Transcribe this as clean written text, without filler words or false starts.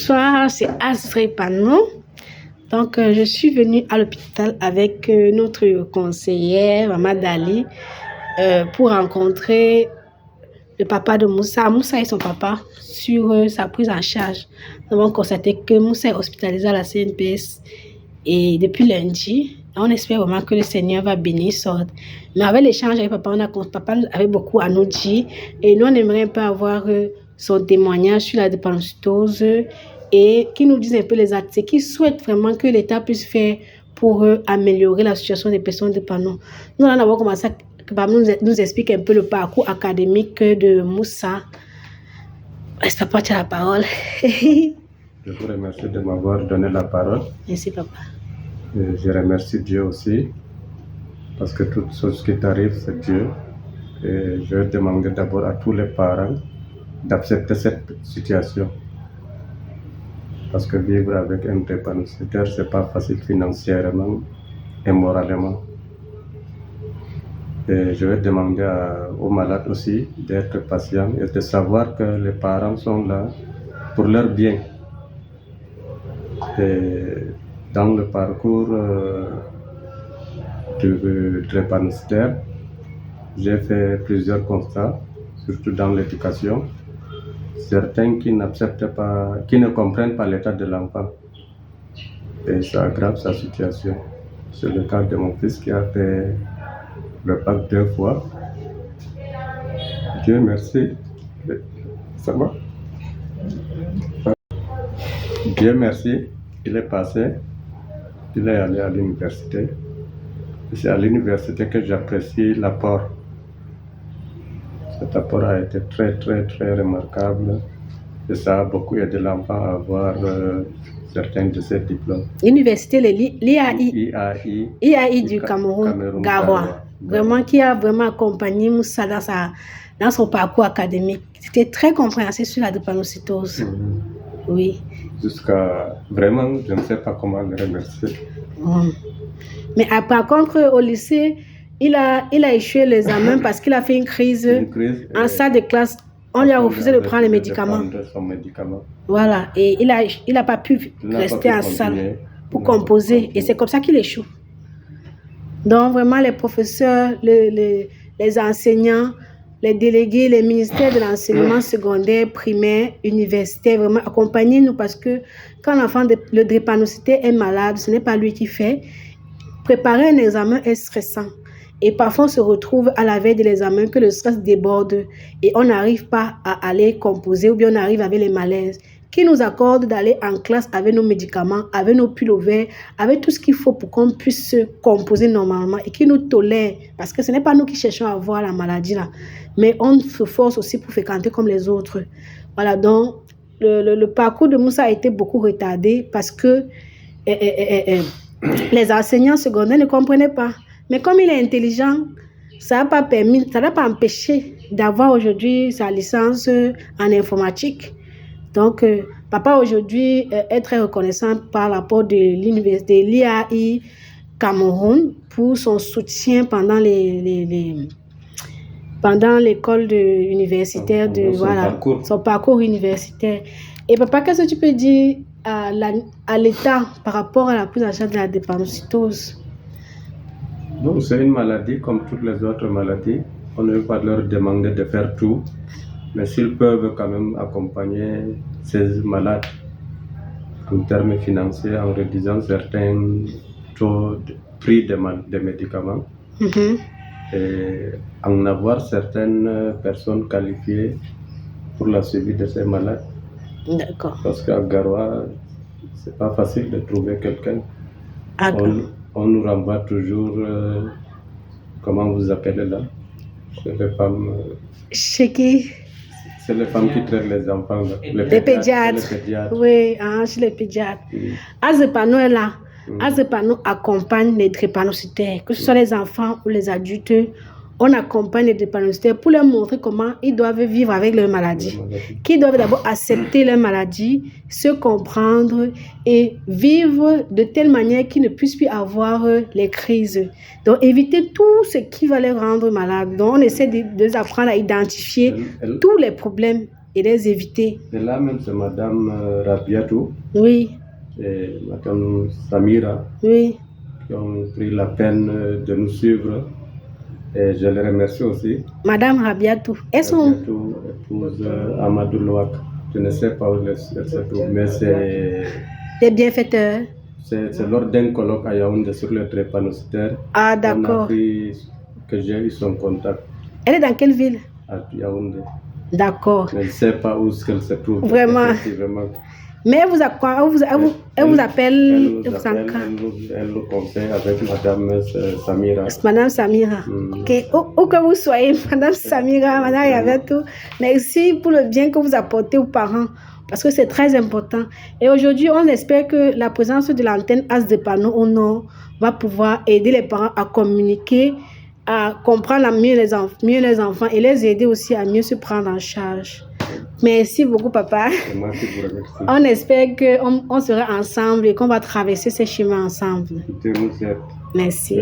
Bonsoir, c'est Azré Panou. Donc, je suis venue à l'hôpital avec notre conseillère, Maman Dali, pour rencontrer le papa de Moussa. Moussa et son papa sur sa prise en charge. Nous avons constaté que Moussa est hospitalisé à la CNPS et depuis lundi, on espère vraiment que le Seigneur va bénir Sord. Mais avec l'échange avec papa, papa avait beaucoup à nous dire et nous on aimerait pas avoir son témoignage sur la drépanocytose et qui nous dise un peu les actes qu'il souhaite vraiment que l'État puisse faire pour améliorer la situation des personnes drépano. Nous allons d'abord commencer que papa nous explique un peu le parcours académique de Moussa. Est-ce que papa, tu as la parole? Je vous remercie de m'avoir donné la parole. Merci papa. Et je remercie Dieu aussi parce que toute chose qui t'arrive, c'est Dieu. Et je vais demander d'abord à tous les parents d'accepter cette situation. Parce que vivre avec un drépanocytaire, ce n'est pas facile financièrement et moralement. Et je vais demander aux malades aussi d'être patients et de savoir que les parents sont là pour leur bien. Et dans le parcours du drépanocytaire, j'ai fait plusieurs constats, surtout dans l'éducation. Certains qui n'acceptent pas, qui ne comprennent pas l'état de l'enfant. Et ça aggrave sa situation. C'est le cas de mon fils qui a fait le bac 2 fois. Dieu merci. Ça va? Dieu merci, il est passé. Il est allé à l'université. C'est à l'université que j'apprécie l'apport. Cet apport a été très, très, très remarquable. Et ça a beaucoup aidé l'enfant à avoir certains de ses diplômes. L'université, l'IAI du Cameroun, Garoua. Vraiment, qui a vraiment accompagné Moussa dans son parcours académique. C'était très compréhensif sur la drépanocytose. Oui. Jusqu'à vraiment, je ne sais pas comment le remercier. Mais par contre, au lycée, il a échoué l'examen parce qu'il a fait une crise en salle de classe. On lui a refusé de prendre les médicaments. Voilà, et il n'a pas pu rester en salle pour composer. Et c'est comme ça qu'il échoue. Donc vraiment, les professeurs, les enseignants, les délégués, les ministères de l'enseignement secondaire, primaire, universitaire, vraiment accompagnez-nous parce que quand l'enfant, le drépanocytaire est malade, ce n'est pas lui qui fait. Préparer un examen est stressant. Et parfois, on se retrouve à la veille de l'examen que le stress déborde et on n'arrive pas à aller composer ou bien on arrive avec les malaises. Qui nous accorde d'aller en classe avec nos médicaments, avec nos pulls verts, avec tout ce qu'il faut pour qu'on puisse se composer normalement et qui nous tolère. Parce que ce n'est pas nous qui cherchons à avoir la maladie là, mais on se force aussi pour fréquenter comme les autres. Voilà, donc le parcours de Moussa a été beaucoup retardé parce que les enseignants secondaires ne comprenaient pas. Mais comme il est intelligent, ça n'a pas empêché d'avoir aujourd'hui sa licence en informatique. Donc, papa aujourd'hui est très reconnaissant par l'apport de l'université l'IAI Cameroun pour son soutien pendant l'école universitaire son parcours universitaire. Et papa, qu'est-ce que tu peux dire à l'État par rapport à la prise en charge de la drépanocytose? Bon, c'est une maladie comme toutes les autres maladies. On ne veut pas leur demander de faire tout, mais s'ils peuvent quand même accompagner ces malades en termes financiers en réduisant certains taux de prix des médicaments et en avoir certaines personnes qualifiées pour la suivi de ces malades. D'accord. Parce qu'à Garoua, c'est pas facile de trouver quelqu'un. On nous renvoie toujours, comment vous appelez là? C'est les femmes. Chez qui? C'est les femmes qui traitent les enfants. Là. Les pédiatres. Oui, chez les pédiatres. Azrépano est là. Azrépano accompagne les drépanocytaires, que ce soit les enfants ou les adultes. On accompagne les drépanocytaires pour leur montrer comment ils doivent vivre avec leur maladie. Qu'ils doivent d'abord accepter leur maladie, se comprendre et vivre de telle manière qu'ils ne puissent plus avoir les crises. Donc, éviter tout ce qui va les rendre malades. Donc, on essaie de les apprendre à identifier tous les problèmes et les éviter. Et là même, c'est Madame Rabiatou Oui. et Madame Samira Oui. qui ont pris la peine de nous suivre. Et je les remercie aussi. Madame Rabiatou. Rabiatou, épouse Amadou Louak. Je ne sais pas où elle se trouve, mais c'est... Des bienfaiteurs. C'est lors d'un colloque à Yaoundé sur le drépanocytaire. Ah, d'accord. On a appris que j'ai eu son contact. Elle est dans quelle ville? À Yaoundé. D'accord. Je ne sais pas où elle se trouve. Vraiment. Mais elle vous appelle, elle nous conseille avec Madame Samira. Madame Samira. Okay. Où que vous soyez, Madame Samira, Madame Rabiatou, merci pour le bien que vous apportez aux parents, parce que c'est très important. Et aujourd'hui, on espère que la présence de l'antenne As Drépano au Nord va pouvoir aider les parents à communiquer, à comprendre mieux les enfants et les aider aussi à mieux se prendre en charge. Merci beaucoup, papa. On espère qu'on sera ensemble et qu'on va traverser ces chemins ensemble. Merci.